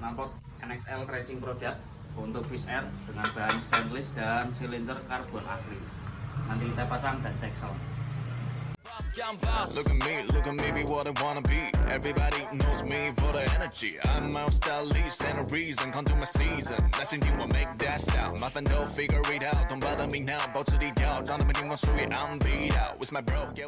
knalpot NXL racing product untuk bis R dengan bahan stainless dan silinder karbon asli. Nanti kita pasang dan cek sound. Look at me, be what I wanna be. Everybody knows me for the energy. I'm my stylist and a reason, come to my season. Listen, you will make that sound. My fan don't figure it out. Don't bother me now, 保持低调，让他们听我属于 I'm beat out. With my bro, yeah.